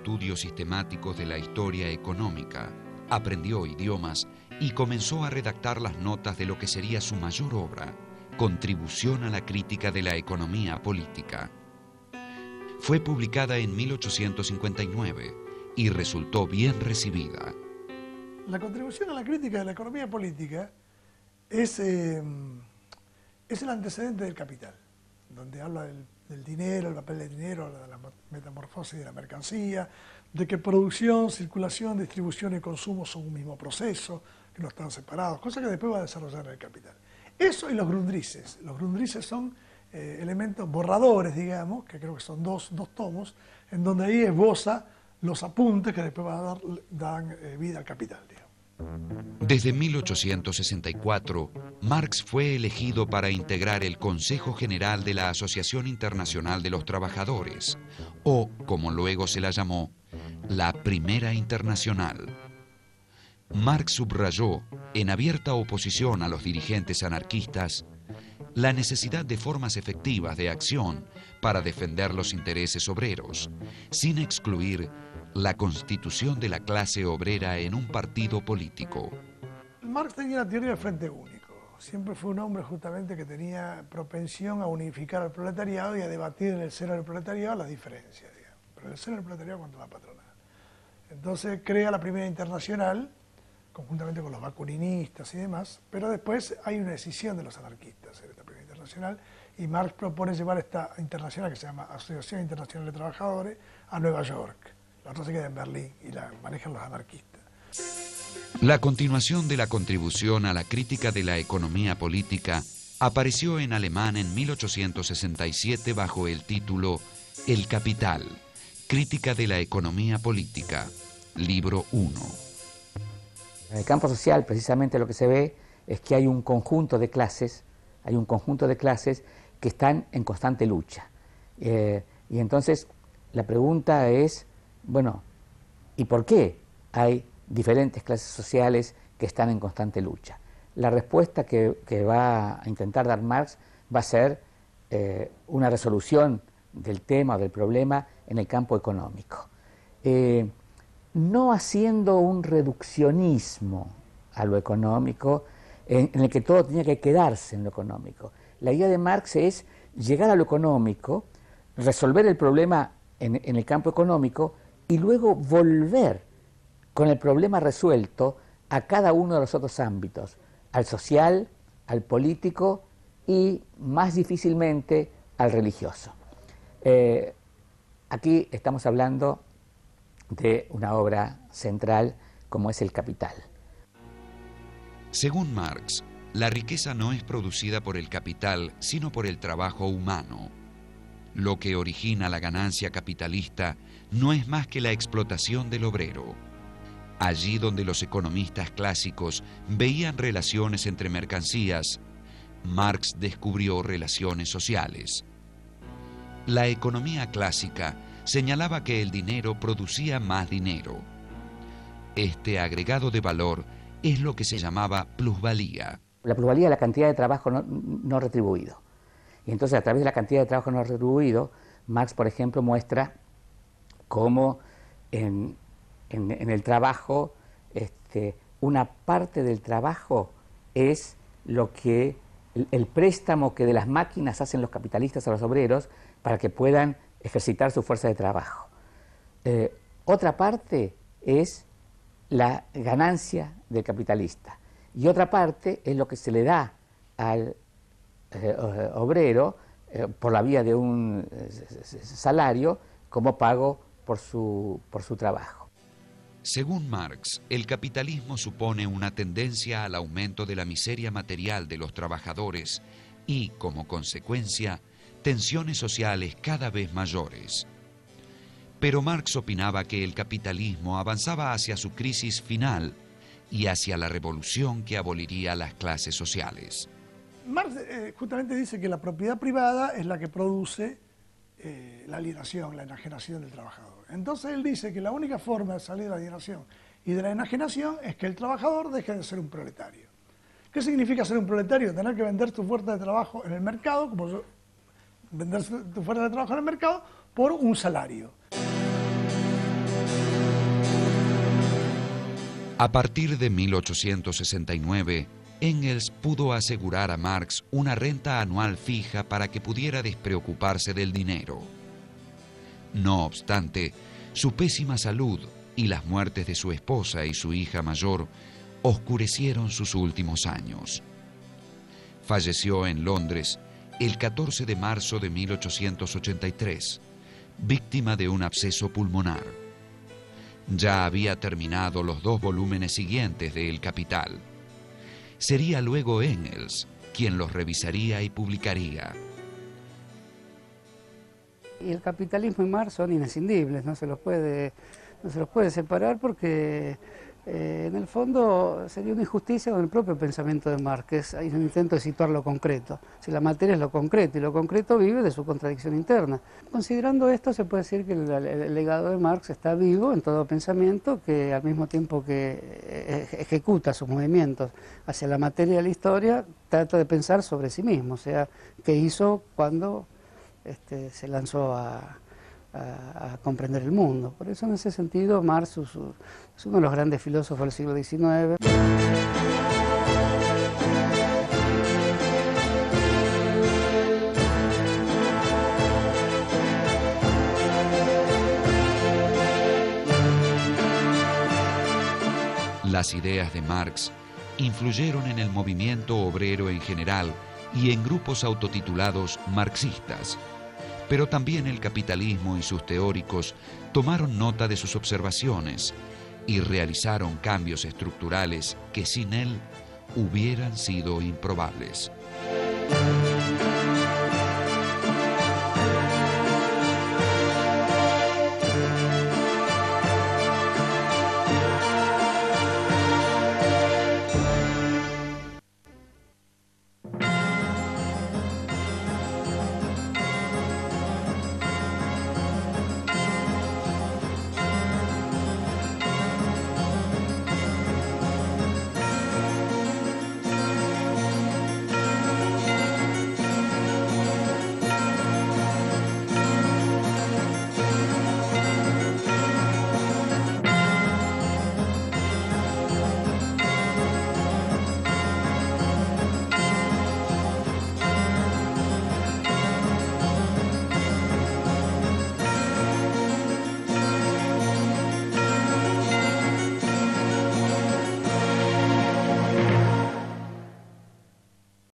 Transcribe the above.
estudios sistemáticos de la historia económica, aprendió idiomas y comenzó a redactar las notas de lo que sería su mayor obra, Contribución a la crítica de la economía política. Fue publicada en 1859 y resultó bien recibida. La contribución a la crítica de la economía política es el antecedente del Capital, donde habla del dinero, el papel del dinero, de la metamorfosis de la mercancía, de que producción, circulación, distribución y consumo son un mismo proceso, que no están separados, cosa que después va a desarrollar el Capital. Eso y los grundrises. Los grundrises son elementos borradores, digamos, que creo que son dos tomos, en donde ahí esboza los apuntes que después dan vida al Capital, digamos. Desde 1864, Marx fue elegido para integrar el Consejo General de la Asociación Internacional de los Trabajadores, o, como luego se la llamó, la Primera Internacional. Marx subrayó, en abierta oposición a los dirigentes anarquistas, la necesidad de formas efectivas de acción para defender los intereses obreros, sin excluir la constitución de la clase obrera en un partido político. Marx tenía la teoría del Frente Único. Siempre fue un hombre justamente que tenía propensión a unificar al proletariado y a debatir en el seno del proletariado las diferencias, digamos. Pero en el seno del proletariado contra la patronal. Entonces crea la Primera Internacional, conjuntamente con los bakuninistas y demás, pero después hay una decisión de los anarquistas en esta Primera Internacional y Marx propone llevar esta internacional, que se llama Asociación Internacional de Trabajadores, a Nueva York. La otra se queda en Berlín y la manejan los anarquistas. La continuación de la contribución a la crítica de la economía política apareció en alemán en 1867 bajo el título El Capital, Crítica de la Economía Política, libro 1. En el campo social, precisamente lo que se ve es que hay un conjunto de clases, que están en constante lucha. Y entonces la pregunta es, bueno, ¿y por qué hay diferentes clases sociales que están en constante lucha? La respuesta que va a intentar dar Marx va a ser una resolución del tema o del problema en el campo económico. No haciendo un reduccionismo a lo económico, en el que todo tenía que quedarse en lo económico. La idea de Marx es llegar a lo económico, resolver el problema en el campo económico y luego volver con el problema resuelto a cada uno de los otros ámbitos, al social, al político y más difícilmente al religioso. Aquí estamos hablando de una obra central como es El Capital. Según Marx, la riqueza no es producida por el capital, sino por el trabajo humano. Lo que origina la ganancia capitalista no es más que la explotación del obrero. Allí donde los economistas clásicos veían relaciones entre mercancías, Marx descubrió relaciones sociales. La economía clásica señalaba que el dinero producía más dinero. Este agregado de valor es lo que se llamaba plusvalía. La plusvalía es la cantidad de trabajo no retribuido. Y entonces a través de la cantidad de trabajo no retribuido, Marx, por ejemplo, muestra cómo en el trabajo, una parte del trabajo es lo que el préstamo que de las máquinas hacen los capitalistas a los obreros para que puedan ejercitar su fuerza de trabajo. Otra parte es la ganancia del capitalista y otra parte es lo que se le da al obrero por la vía de un salario como pago por su trabajo. Según Marx, el capitalismo supone una tendencia al aumento de la miseria material de los trabajadores y, como consecuencia, tensiones sociales cada vez mayores. Pero Marx opinaba que el capitalismo avanzaba hacia su crisis final y hacia la revolución que aboliría las clases sociales. Marx justamente dice que la propiedad privada es la que produce la alienación, la enajenación del trabajador. Entonces él dice que la única forma de salir de la alienación y de la enajenación es que el trabajador deje de ser un proletario. ¿Qué significa ser un proletario? Tener que vender tu fuerza de trabajo en el mercado, vender tu fuerza de trabajo en el mercado por un salario. A partir de 1869, Engels pudo asegurar a Marx una renta anual fija para que pudiera despreocuparse del dinero. No obstante, su pésima salud y las muertes de su esposa y su hija mayor oscurecieron sus últimos años. Falleció en Londres el 14 de marzo de 1883, víctima de un absceso pulmonar. Ya había terminado los 2 volúmenes siguientes de El Capital. Sería luego Engels quien los revisaría y publicaría. Y el capitalismo y Marx son inescindibles, no se los puede separar porque en el fondo sería una injusticia con el propio pensamiento de Marx, que hay un intento de situar lo concreto. Si la materia es lo concreto y lo concreto vive de su contradicción interna. Considerando esto, se puede decir que el legado de Marx está vivo en todo pensamiento que al mismo tiempo que ejecuta sus movimientos hacia la materia de la historia, trata de pensar sobre sí mismo, o sea, qué hizo cuando se lanzó a comprender el mundo. Por eso, en ese sentido, Marx es uno de los grandes filósofos del siglo XIX. Las ideas de Marx influyeron en el movimiento obrero en general y en grupos autotitulados marxistas. Pero también el capitalismo y sus teóricos tomaron nota de sus observaciones y realizaron cambios estructurales que sin él hubieran sido improbables.